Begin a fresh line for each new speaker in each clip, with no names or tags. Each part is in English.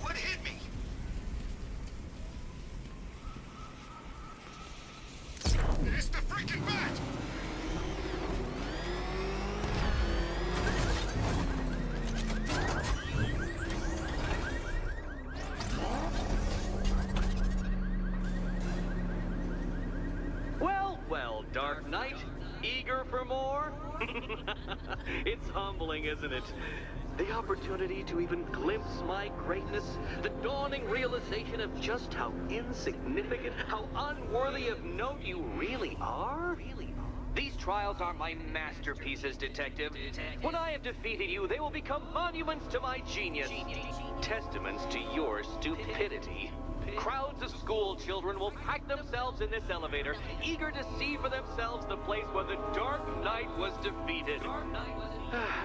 What hit me? It's the freaking bat!
Well, Dark Knight, eager for more? It's humbling, isn't it? The opportunity to even glimpse my greatness, the dawning realization of just how insignificant, how unworthy of note you really are? These trials are my masterpieces, Detective. When I have defeated you, they will become monuments to my genius, testaments to your stupidity. Crowds of school children will pack themselves in this elevator, eager to see for themselves the place where the Dark Knight was defeated.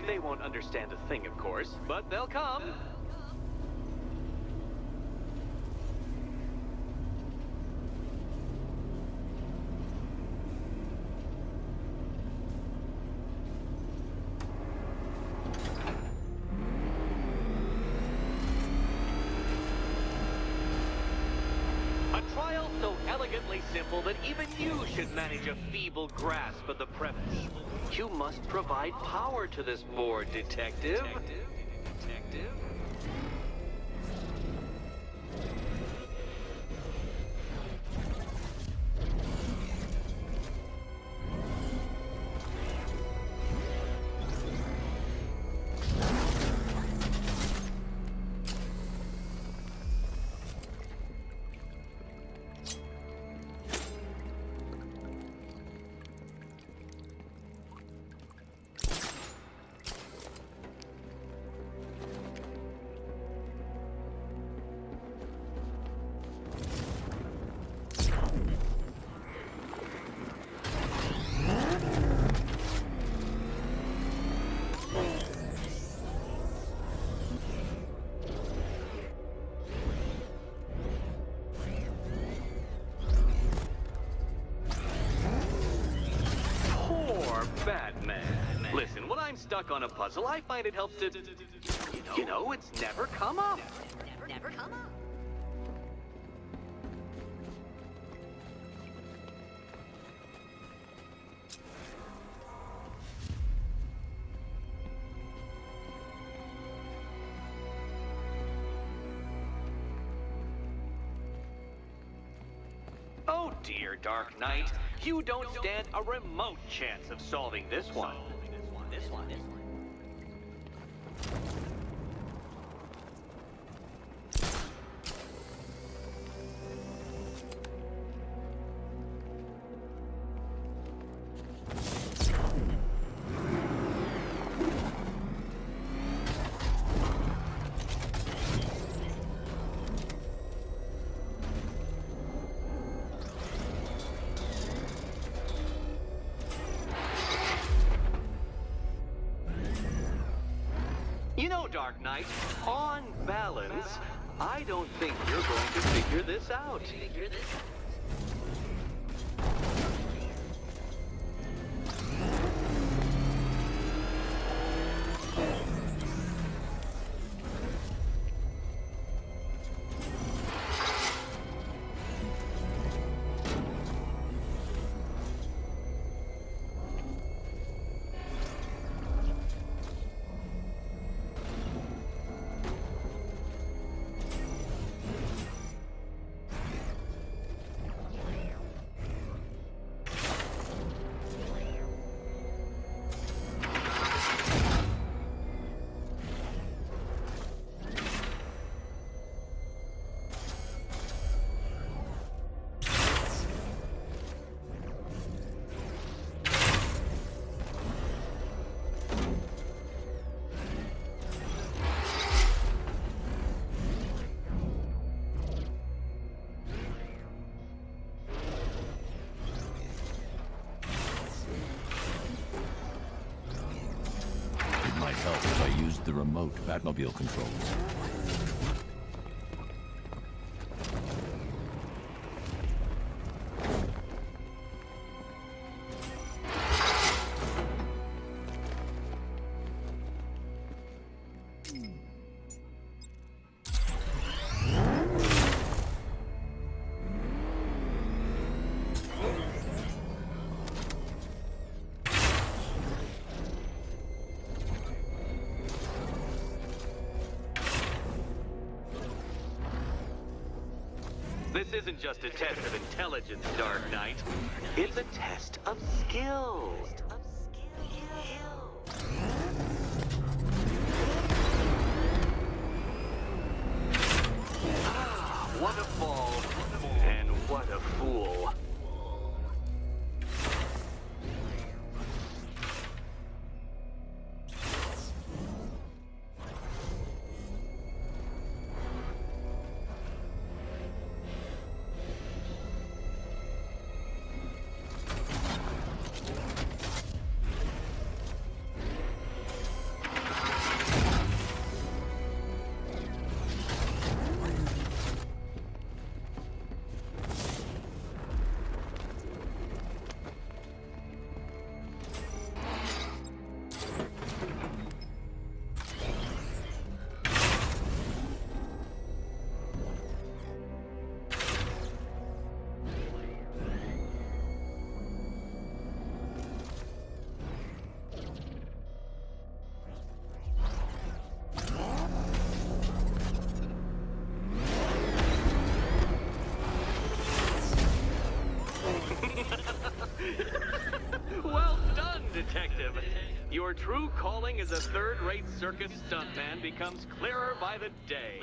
They won't understand a thing, of course, but they'll come. A trial so elegantly simple that even you should manage a feeble grasp of the premise. You must provide power to this board, Detective. Batman. Listen, when I'm stuck on a puzzle, I find it helps to... You know, it's never come up.
Never come up.
Oh dear, Dark Knight. You don't stand a remote chance of solving this one. This one. You know, Dark Knight, on balance, I don't think you're going to figure this out.
The remote Batmobile controls.
This isn't just a test of intelligence, Dark Knight. It's a test of skill. Ah, what a fall, and what a fool. Well done, Detective. Your true calling as a third-rate circus stuntman becomes clearer by the day.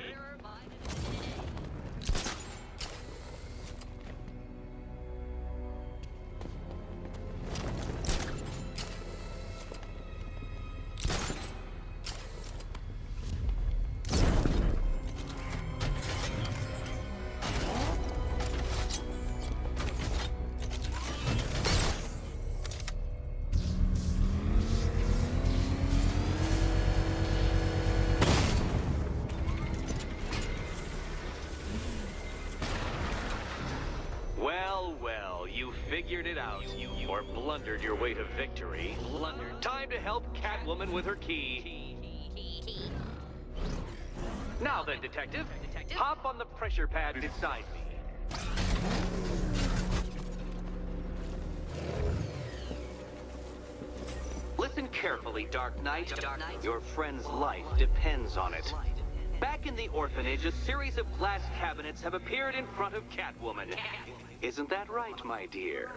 Well, you figured it out. Or blundered your way to victory. Time to help Catwoman with her key. Now then, Detective, hop on the pressure pad beside me. Listen carefully, Dark Knight. Your friend's life depends on it. Back in the orphanage, a series of glass cabinets have appeared in front of Catwoman. Isn't that right, my dear?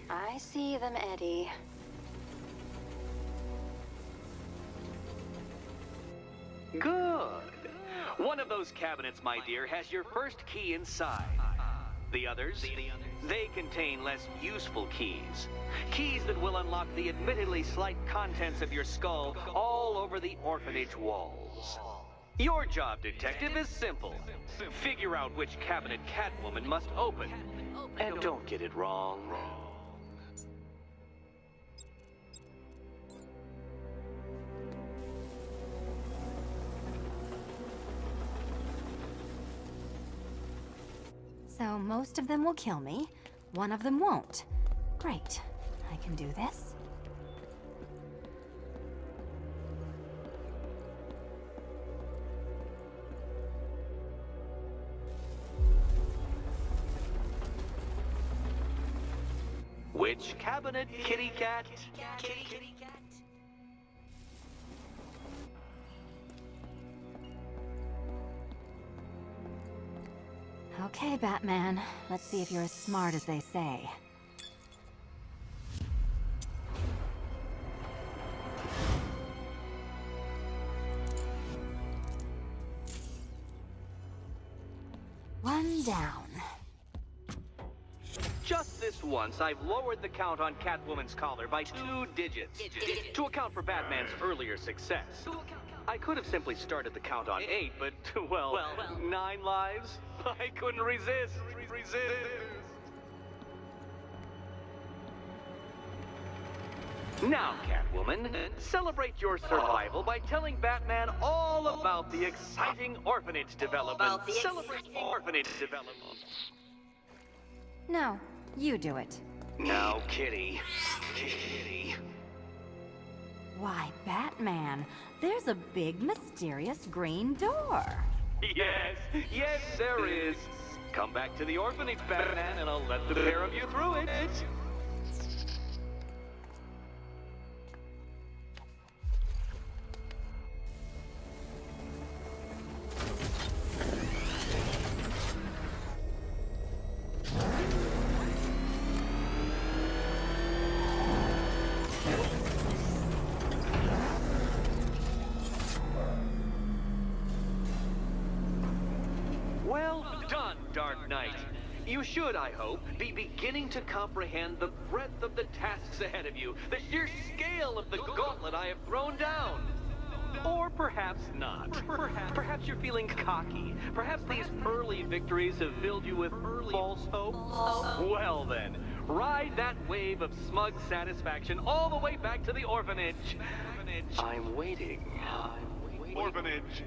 I see them, Eddie.
Good. One of those cabinets, my dear, has your first key inside. The others, they contain less useful keys. Keys that will unlock the admittedly slight contents of your skull all over the orphanage walls. Your job, Detective, is simple. Figure out which cabinet Catwoman must open. And don't get it wrong.
So most of them will kill me. One of them won't. Great. I can do this.
Which cabinet, kitty cat?
Okay, Batman. Let's see if you're as smart as they say. One down.
Just this once, I've lowered the count on Catwoman's collar by 2 digits to account for Batman's earlier success. I could have simply started the count on 8, but, well, 9 lives? I couldn't resist. Now, Catwoman, celebrate your survival by telling Batman all about the exciting orphanage development. Celebrate orphanage development.
No, you do it.
Now, Kitty. Kitty.
Why, Batman, there's a big, mysterious green door.
Yes, there is. Come back to the orphanage, Batman, and I'll let the pair of you through it. Dark Knight. You should, I hope, be beginning to comprehend the breadth of the tasks ahead of you, the sheer scale of the gauntlet I have thrown down. Or perhaps not. Perhaps you're feeling cocky. Perhaps these early victories have filled you with false hope. Well then, ride that wave of smug satisfaction all the way back to the orphanage. I'm waiting.
Orphanage.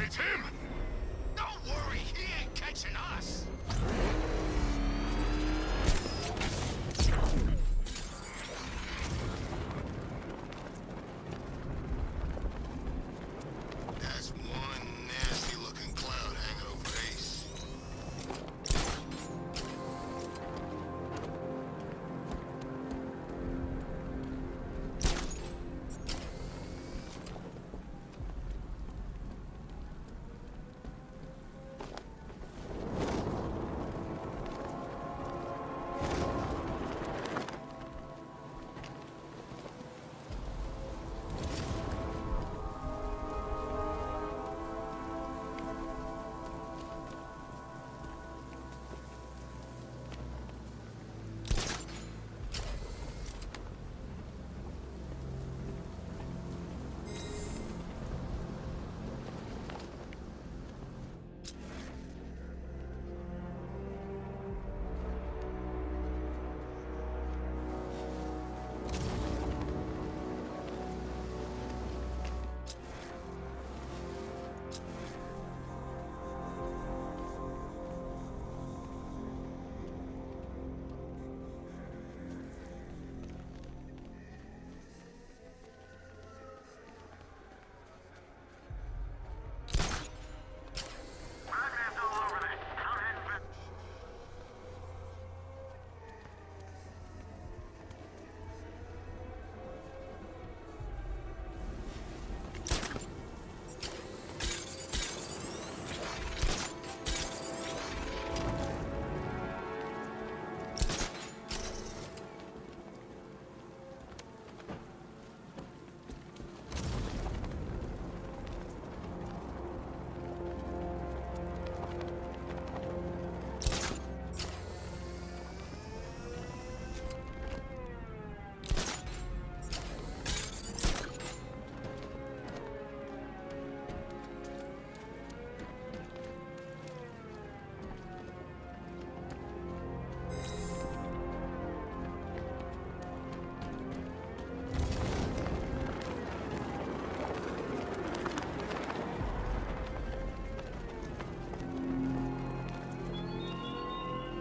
It's him! Don't worry, he ain't catching us! That's one nasty-looking cloud hanging over Ace.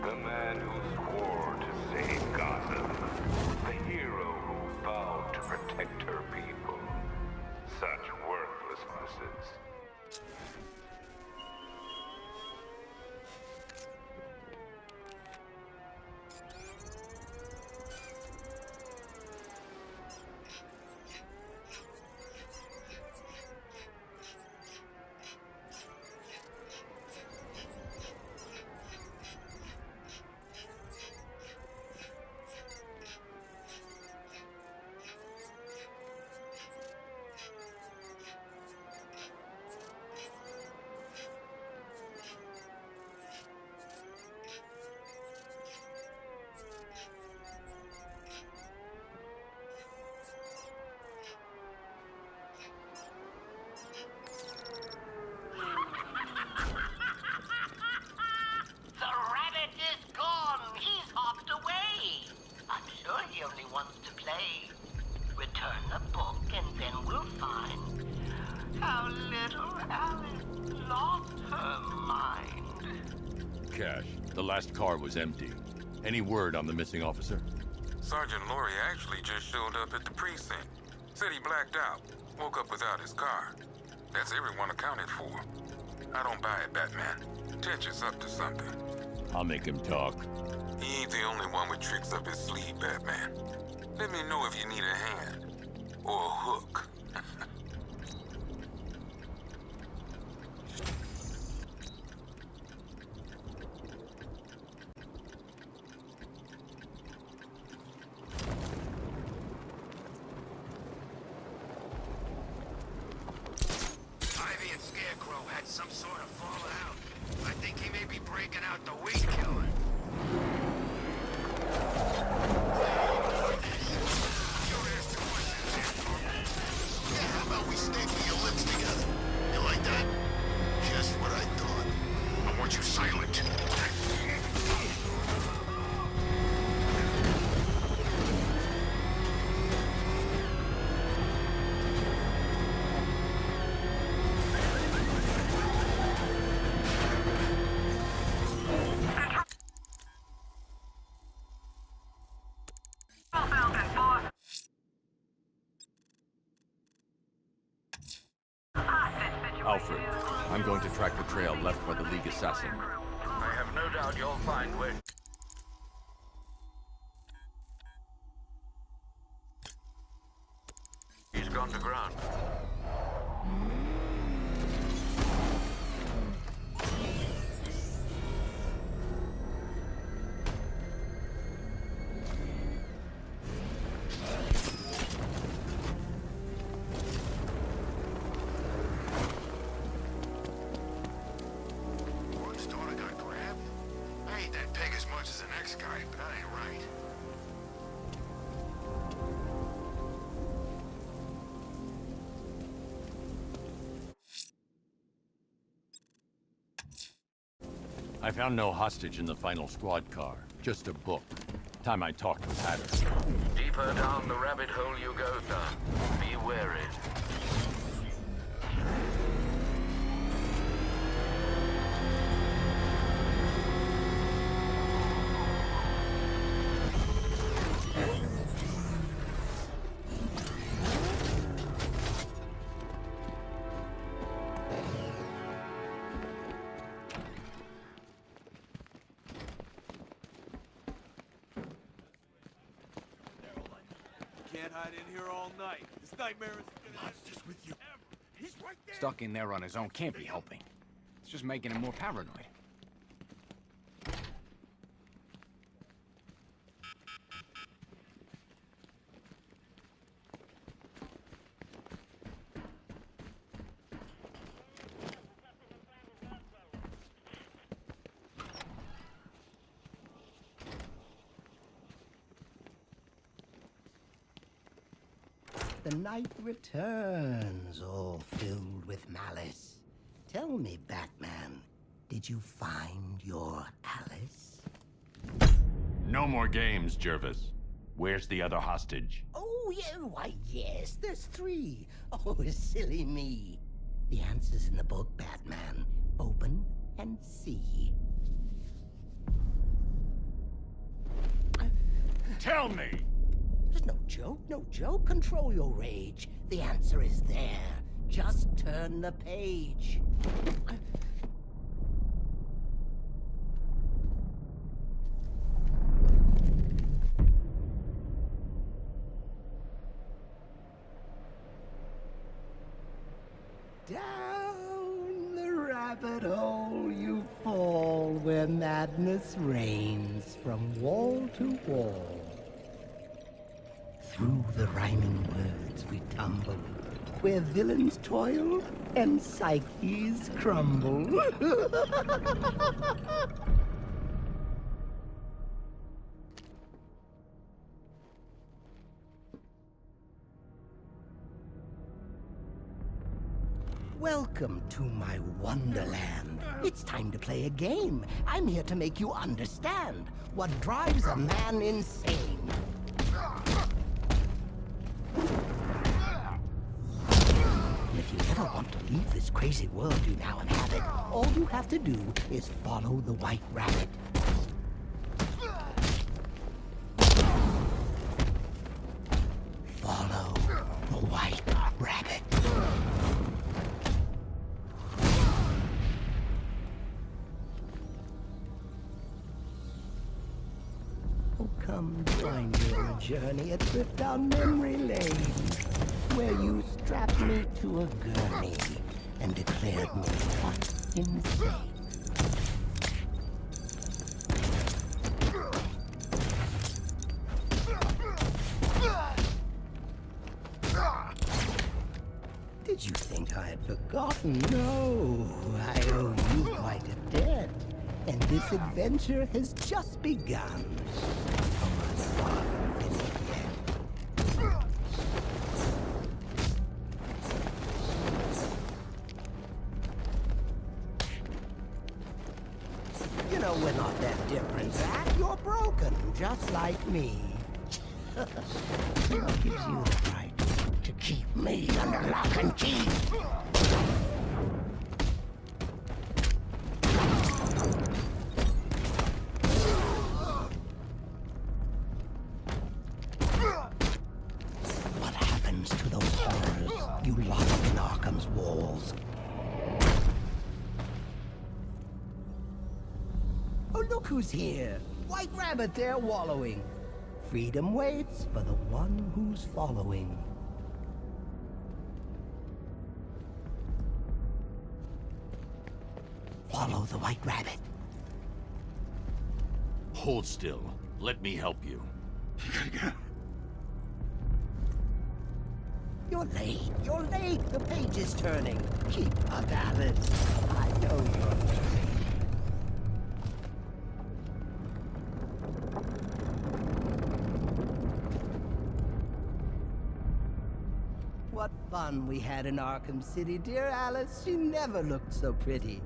The man who swore to save Gotham. The hero who vowed to protect her people. Such worthlessnesses.
cash. The last car was empty. Any word on the missing officer?
Sergeant Laurie actually just showed up at the precinct. Said he blacked out. Woke up without his car. That's everyone accounted for. I don't buy it, Batman. Tench is up to something.
I'll make him talk.
He ain't the only one with tricks up his sleeve, Batman. Let me know if you need a hand. Or a hook.
Ivy and Scarecrow had some sort of fallout. I think he may be breaking out the weed killer. Yeah, how about we staple your lips together? You like that? Just what I thought. I want you silent.
Alfred, I'm going to track the trail left by the League assassin.
I have no doubt you'll find where... He's gone to ground.
One's daughter got grabbed? I hate that pig as much as the next guy, but that ain't right.
I found no hostage in the final squad car, just a book. Time I talked with Hatter.
Deeper down the rabbit hole you go, sir. Be wary.
Can't hide in here all night. This nightmare is gonna end just with you. He's right there.
Stuck in there on his own can't be helping. It's just making him more paranoid.
The night returns, all filled with malice. Tell me, Batman, did you find your Alice?
No more games, Jervis. Where's the other hostage?
Oh, yeah, why, yes, there's 3. Oh, silly me. The answer's in the book, Batman. Open and see.
Tell me!
There's no joke, no joke. Control your rage. The answer is there. Just turn the page. Down the rabbit hole you fall where madness reigns from wall to wall. Through the rhyming words we tumble, where villains toil and psyches crumble. Welcome to my wonderland. It's time to play a game. I'm here to make you understand what drives a man insane. If If you ever want to leave this crazy world you now inhabit, all you have to do is follow the White Rabbit. Follow the White Rabbit. Oh, come join me on a journey, a trip down memory lane, where you strapped me to a gurney and declared me once insane. Did you think I had forgotten? No, I owe you quite a debt. And this adventure has just begun. Oh, I'm far from finished yet. You know, we're not that different, Zach. You're broken, just like me. What gives you the right to keep me under lock and key? What happens to those horrors you lock up in Arkham's walls? Oh, look who's here! White Rabbit there wallowing. Freedom waits for the one who's following. Follow the White Rabbit.
Hold still. Let me help you.
You're late. You're late. The page is turning. Keep up, Alice. I know you're late. What fun we had in Arkham City, dear Alice. She never looked so pretty.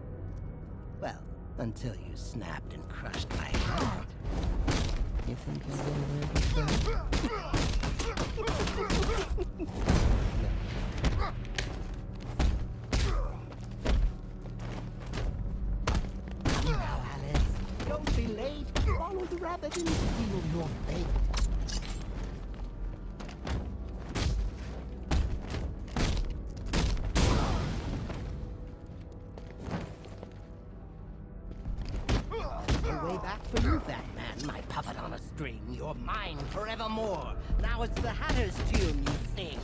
Well, until you snapped and crushed my heart. You think I'm gonna let it Come now, Alice. Don't be late. Follow the rabbit and seal your fate. Way back for you, Batman, my puppet on a string. You're mine forevermore. Now it's the Hatter's tune you sing.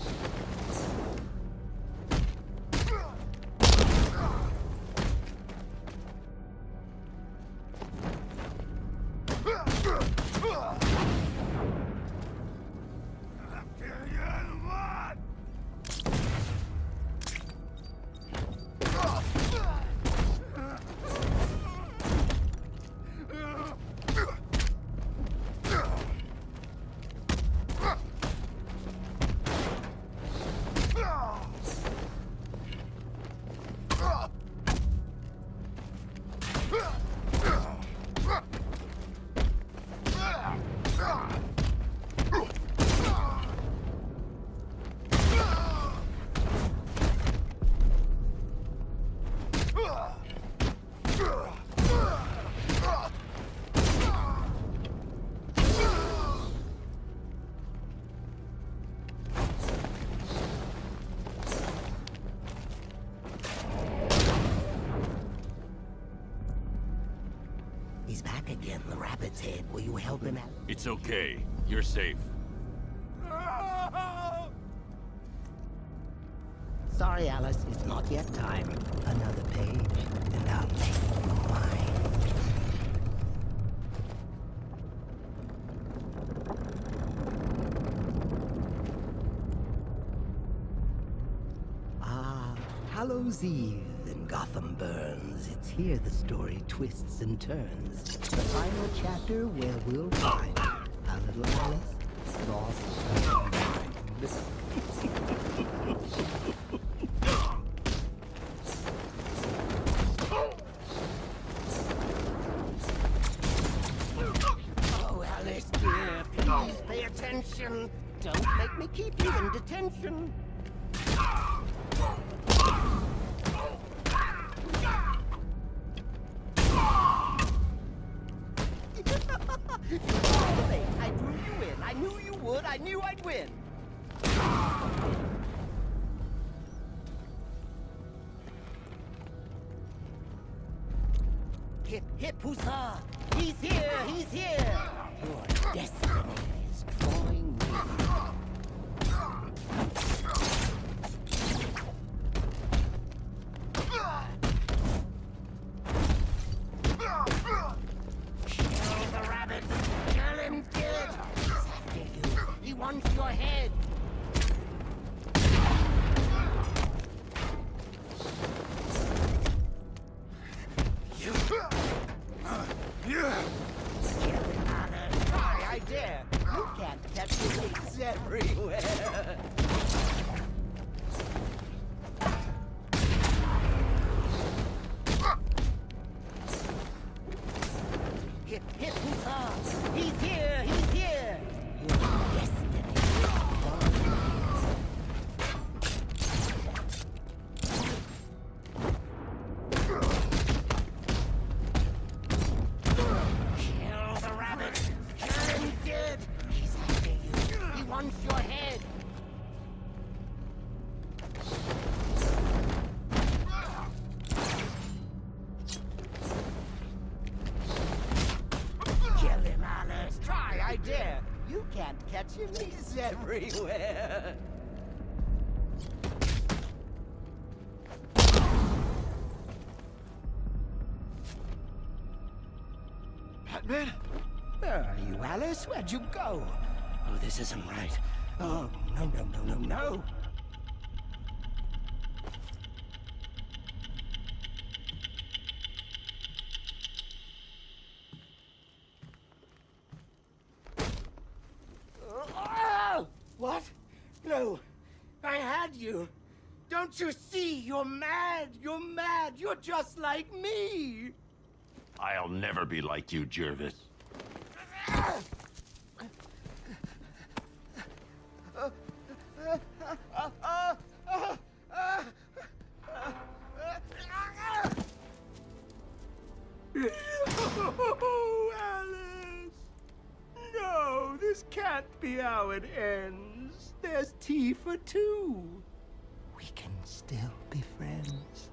He's back again, the rabbit's head. Will you help him out?
It's okay. You're safe.
Sorry, Alice, it's not yet time. Another page, and I'll make you mine. Ah, Hallows Eve and Gotham burns. It's here the story twists and turns. The final chapter where we'll find our little Alice lost her mind. Oh, Alice, dear, please pay attention. Don't make me keep you in detention. I drew you in. I knew you would. I knew I'd win. Hip, hip, huzzah! He's here! He's here! Your destiny is drawing near. Kill the rabbit! Kill him dead! He's after you. He wants your head! Try, I dare. You can't catch police everywhere. Hip, hip, huzzah! He's here! He's here! Your destiny. Kill the rabbit! Kill him dead! He's after you. He wants your head. Kill him, Alice. Try, I dare. You can't catch him. He's everywhere.
Batman?
Where are you, Alice? Where'd you go? Oh, this isn't right. Oh, no, no, no, no, no. Oh! What? No. I had you. Don't you see? You're mad. You're mad. You're just like me.
I'll never be like you, Jervis.
Oh, Alice! No, this can't be how it ends. There's tea for two. We can still be friends.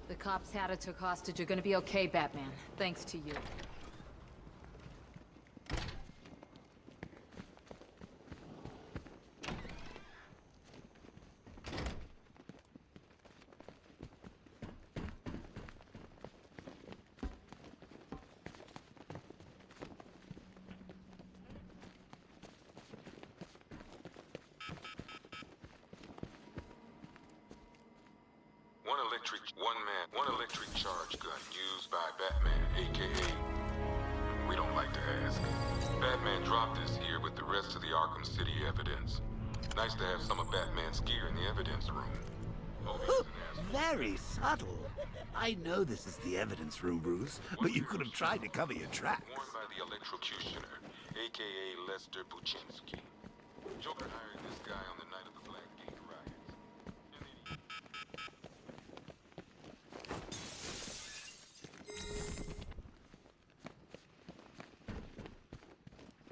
The cops had her took hostage. You're gonna be okay, Batman. Thanks to you.
One electric charge gun used by Batman, aka... We don't like to ask. Batman dropped this here with the rest of the Arkham City evidence. Nice to have some of Batman's gear in the evidence room. Oh, he's an asshole.
Very subtle. I know this is the evidence room, Bruce, but you could have tried to cover your tracks.
Worn by the electrocutioner, aka Lester Buczynski. Joker hired this guy on the night of the Blackgate riots. And then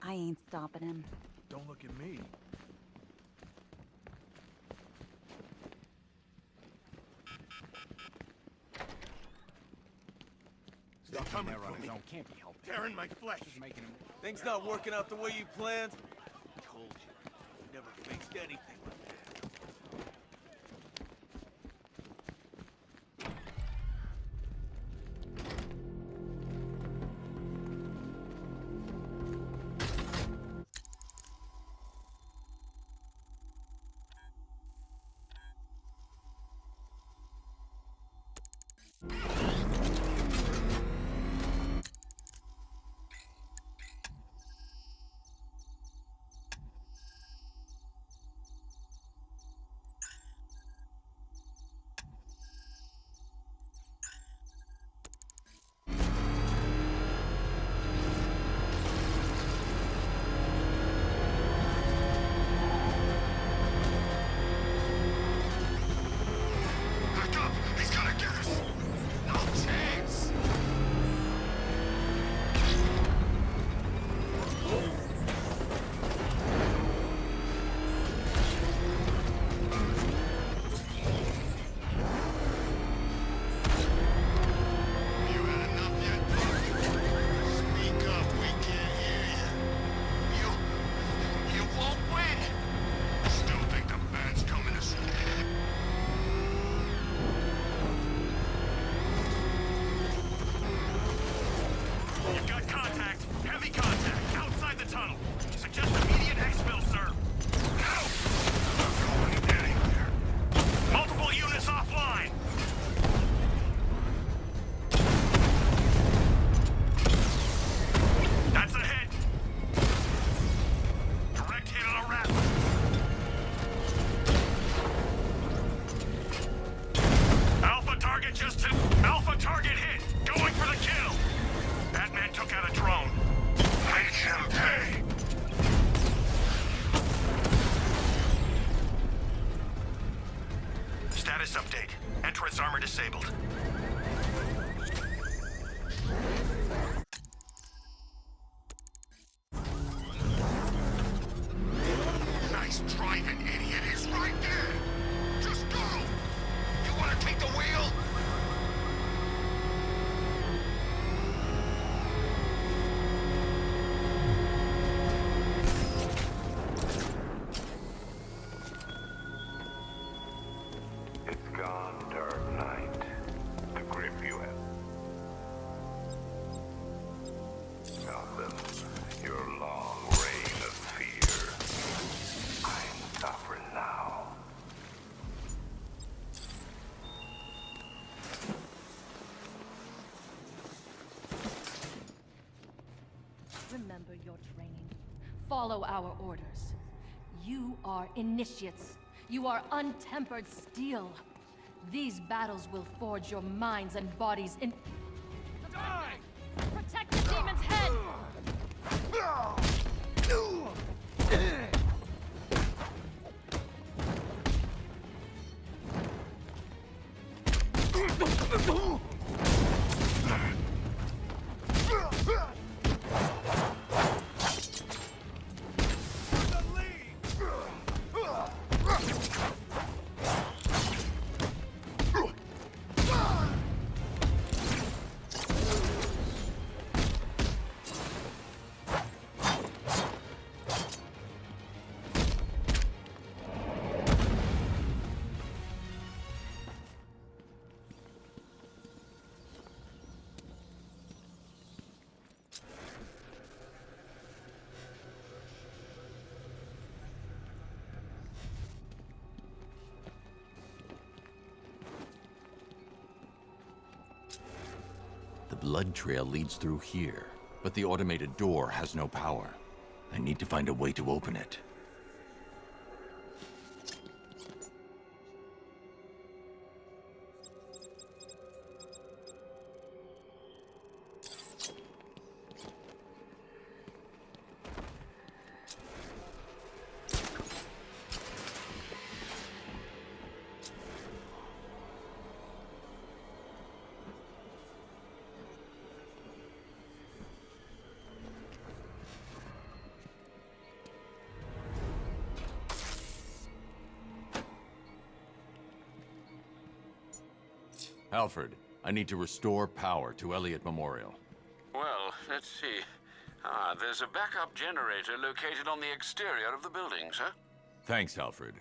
I ain't stopping him.
Don't look at me.
Stop
coming
there
for
on his
me.
own can't be helped.
Tearing my flesh.
Just making him...
Things not working out the way you planned? Told you. Never faced anything like that.
Entrance armor disabled. Nice driving, idiot. He's right there. Just go. You want to take the wheel?
It's gone, Dark Knight. The grip you have. Gotham, your long reign of fear. I'm suffering now.
Remember your training. Follow our orders. You are initiates. You are untempered steel. These battles will forge your minds and bodies in... Die! Protect the demon's head!
The blood trail leads through here, but the automated door has no power. I need to find a way to open it. Alfred, I need to restore power to Elliott Memorial.
Well, let's see. There's a backup generator located on the exterior of the building, sir.
Thanks, Alfred.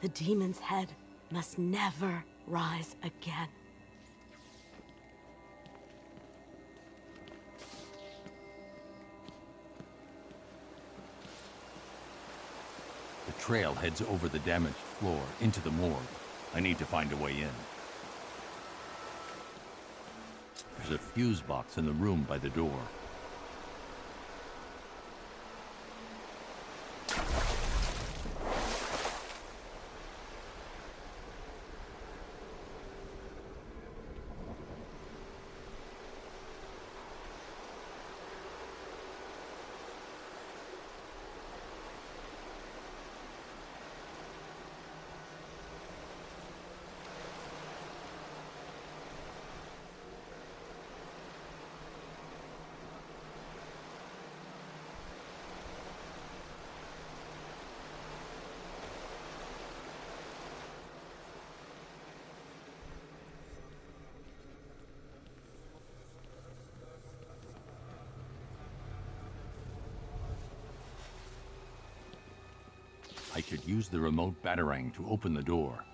The demon's head must never rise again.
The trail heads over the damaged floor into the morgue. I need to find a way in. There's a fuse box in the room by the door. I should use the remote batarang to open the door.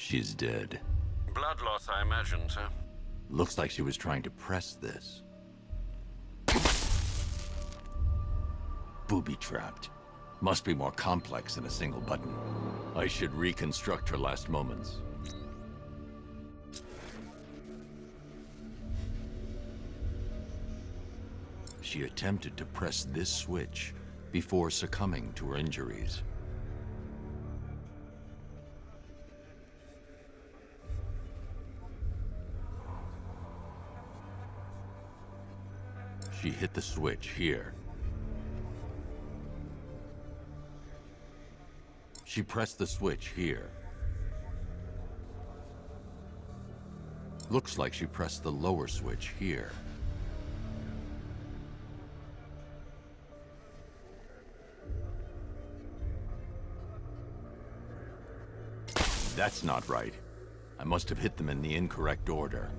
She's dead.
Blood loss, I imagine, sir.
Looks like she was trying to press this. Booby-trapped. Must be more complex than a single button. I should reconstruct her last moments. She attempted to press this switch before succumbing to her injuries. She hit the switch here. She pressed the switch here. Looks like she pressed the lower switch here. That's not right. I must have hit them in the incorrect order.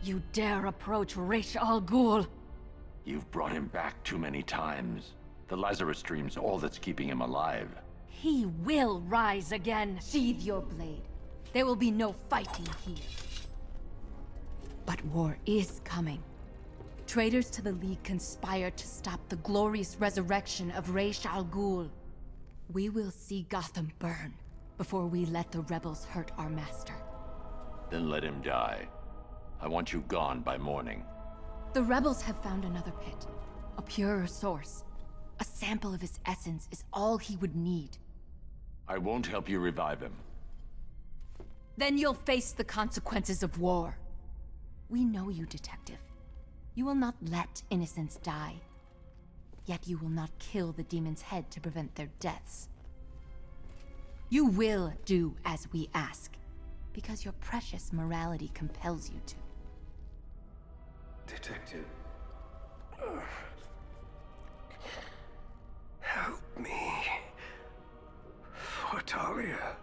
You dare approach Ra's al Ghul?
You've brought him back too many times. The Lazarus Stream's all that's keeping him alive.
He will rise again. Sheathe your blade. There will be no fighting here. But war is coming. Traitors to the League conspire to stop the glorious resurrection of Ra's al Ghul. We will see Gotham burn before we let the rebels hurt our master.
Then let him die. I want you gone by morning.
The rebels have found another pit. A purer source. A sample of his essence is all he would need.
I won't help you revive him.
Then you'll face the consequences of war. We know you, Detective. You will not let innocents die. Yet you will not kill the demon's head to prevent their deaths. You will do as we ask, because your precious morality compels you to.
Detective. Help me. For Talia.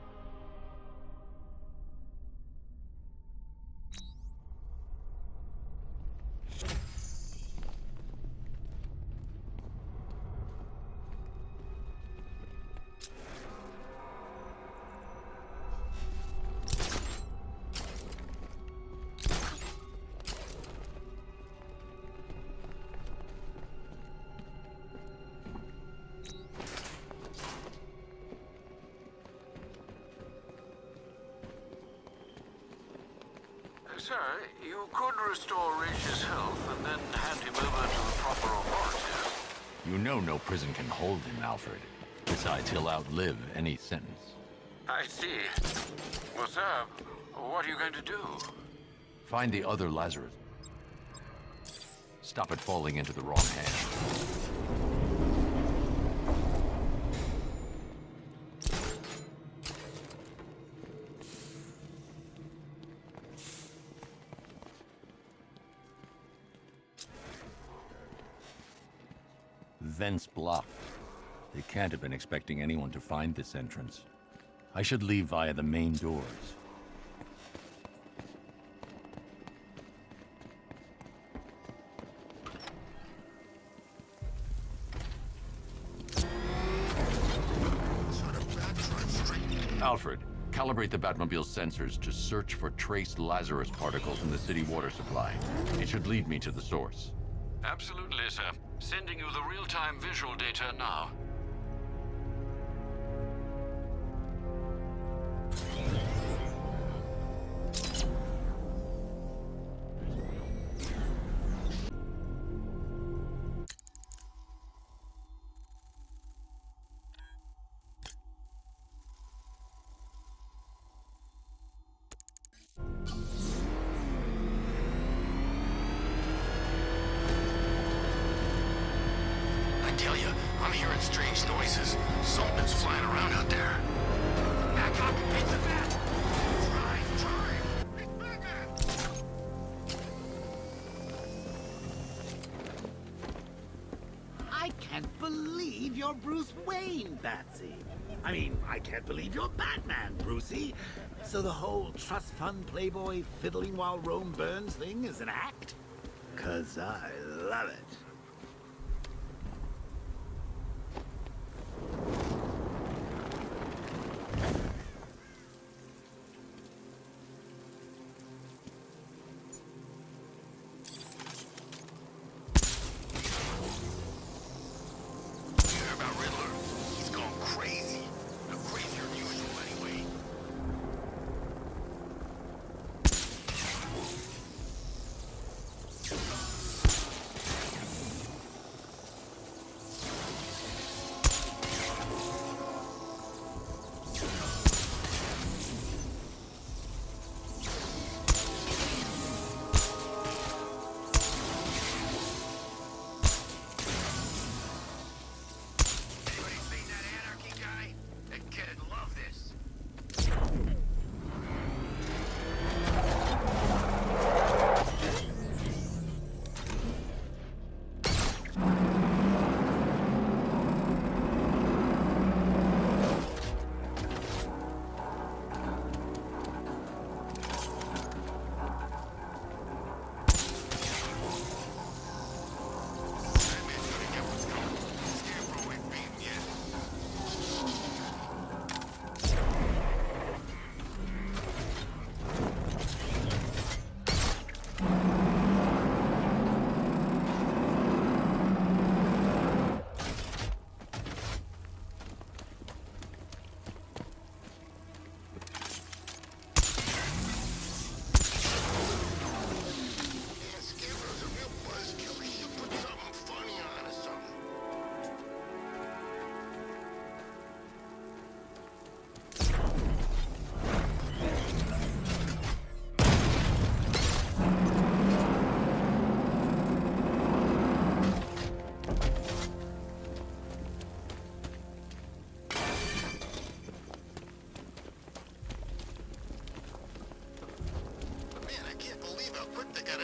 Sir, you could restore Ra's health and then hand him over to the proper authorities.
You know no prison can hold him, Alfred. Besides, he'll outlive any sentence.
I see. Well, sir, what are you going to do?
Find the other Lazarus. Stop it falling into the wrong hands. Vents blocked. They can't have been expecting anyone to find this entrance. I should leave via the main doors. Alfred, calibrate the Batmobile's sensors to search for trace Lazarus particles in the city water supply. It should lead me to the source.
Absolutely, sir. Sending you the real-time visual data now.
I'm hearing strange noises. Something's flying around out there. Back up! It's a bat! Drive! It's Batman!
I can't believe you're Bruce Wayne, Batsy. I mean, I can't believe you're Batman, Brucey. So the whole trust fund playboy fiddling while Rome burns thing is an act? 'Cause I love it.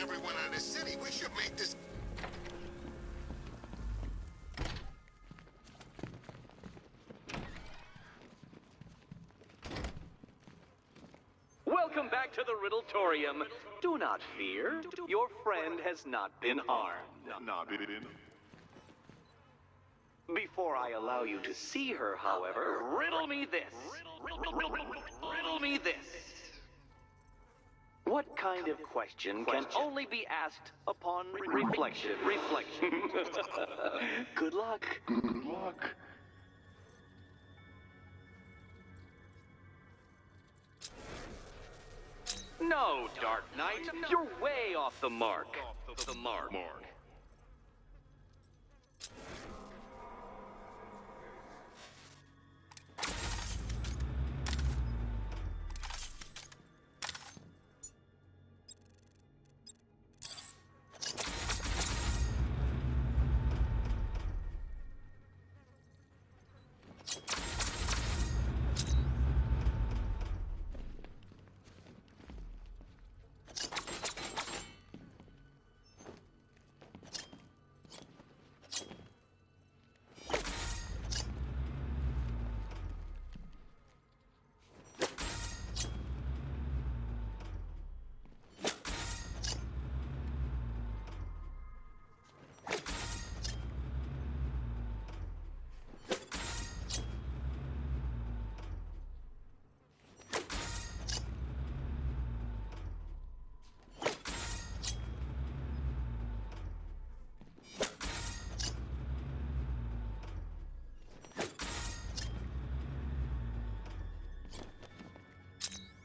everyone out of the city. We should make this...
Welcome back to the Riddletorium. Do not fear. Your friend has not been harmed. Before I allow you to see her, however, riddle me this. Riddle me this. What kind of question can only be asked upon reflection? Good luck. Good luck. No, Dark Knight. You're way off the mark. The mark.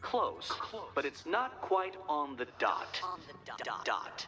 Close, but it's not quite on the dot. Dot.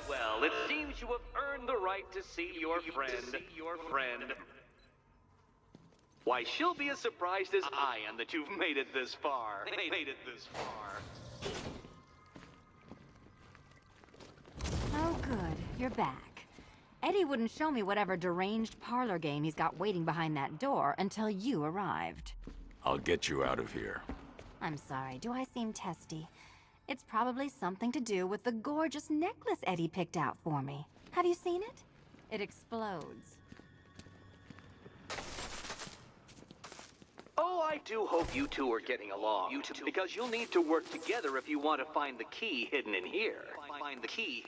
Well, it seems you have earned the right to see your friend. Why, she'll be as surprised as I am that you've made it this far.
Oh, good. You're back. Eddie wouldn't show me whatever deranged parlor game he's got waiting behind that door until you arrived.
I'll get you out of here.
I'm sorry, do I seem testy? It's probably something to do with the gorgeous necklace Eddie picked out for me. Have you seen it? It explodes.
Oh, I do hope you two are getting along. Because you'll need to work together if you want to find the key hidden in here. Find the key.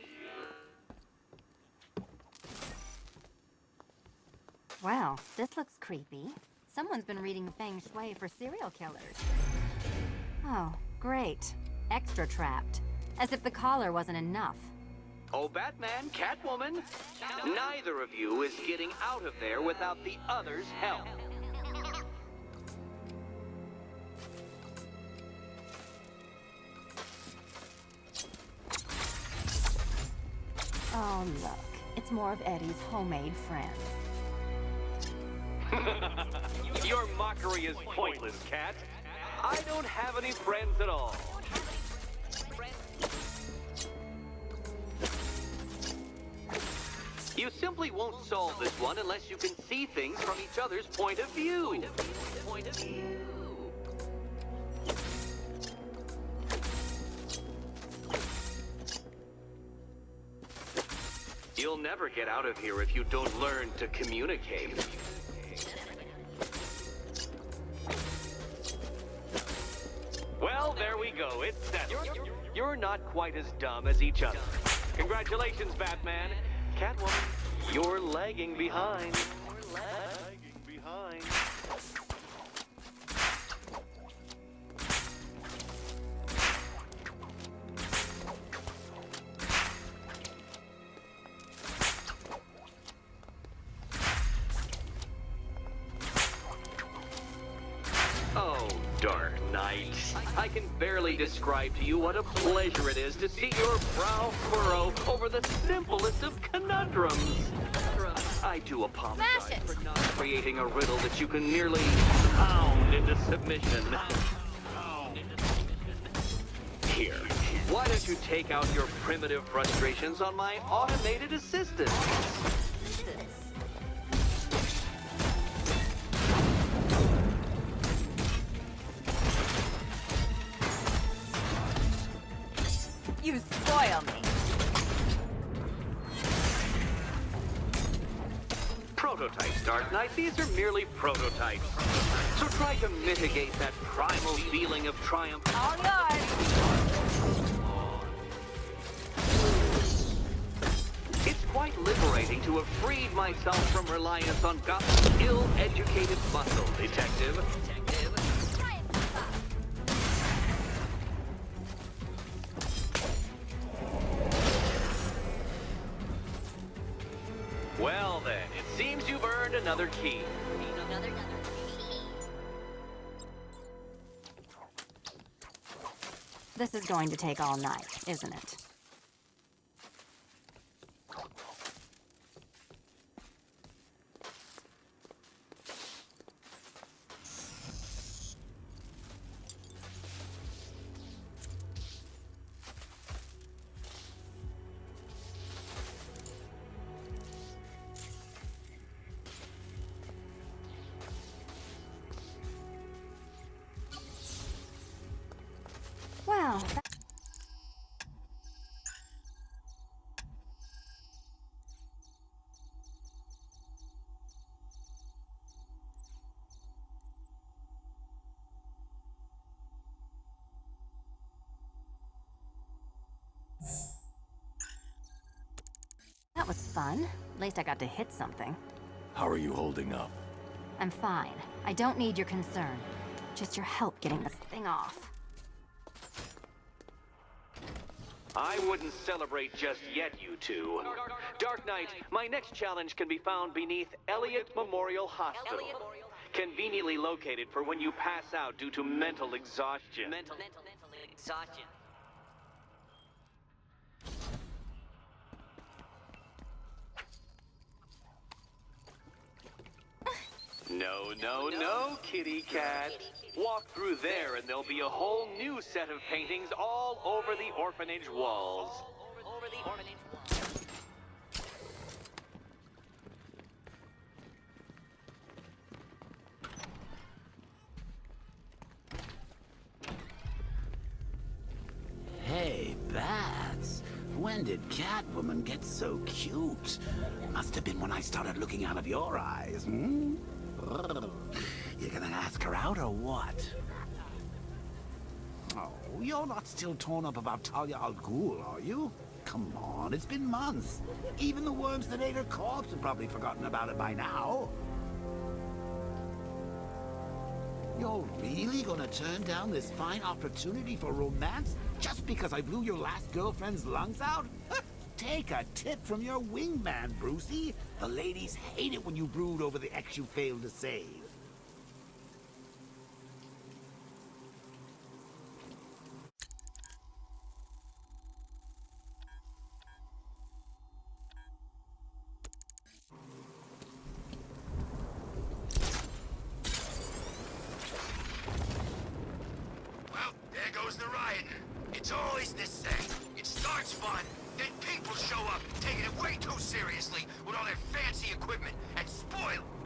Well, this looks creepy. Someone's been reading Feng Shui for serial killers. Oh, great. Extra trapped. As if the collar wasn't enough.
Oh, Batman, Catwoman, neither of you is getting out of there without the other's help.
Oh, look. It's more of Eddie's homemade friends.
Your mockery is pointless, Cat. I don't have any friends at all. You simply won't solve this one unless you can see things from each other's point of view. You'll never get out of here if you don't learn to communicate. Well, there we go. It's settled. You're not quite as dumb as each other. Congratulations, Batman. Catwoman, you're lagging behind. Oh, Dark Knight, I can barely describe to you what a pleasure it is to see your brow furrow over the simplest of conundrums. I do apologize for not creating a riddle that you can merely pound into submission. Here, why don't you take out your primitive frustrations on my automated assistant?
You spoil me.
Prototypes, Dark Knight. These are merely prototypes. So try to mitigate that primal feeling of triumph.
All yours.
It's quite liberating to have freed myself from reliance on Gotham's ill-educated muscle, Detective. Well then, it seems you've earned another key.
This is going to take all night, isn't it? Well, that was fun. At least I got to hit something.
How are you holding up?
I'm fine. I don't need your concern. Just your help getting this thing off.
I wouldn't celebrate just yet, you two. Dark Knight, my next challenge can be found beneath Elliott Memorial Hospital. Conveniently located for when you pass out due to mental exhaustion.
Mental exhaustion.
No, kitty cat. Walk through there and there'll be a whole new set of paintings all over the orphanage walls.
Hey, Bats. When did Catwoman get so cute? Must have been when I started looking out of your eyes, hmm? You gonna ask her out or what? Oh, you're not still torn up about Talia al Ghul, are you? Come on, it's been months. Even the worms that ate her corpse have probably forgotten about it by now. You're really gonna turn down this fine opportunity for romance just because I blew your last girlfriend's lungs out? Take a tip from your wingman, Brucey. The ladies hate it when you brood over the ex you failed to save.
Well, there goes the riot. It's always the same. It starts fun, then people show up, taking it way too seriously with all their fancy equipment, and spoil it.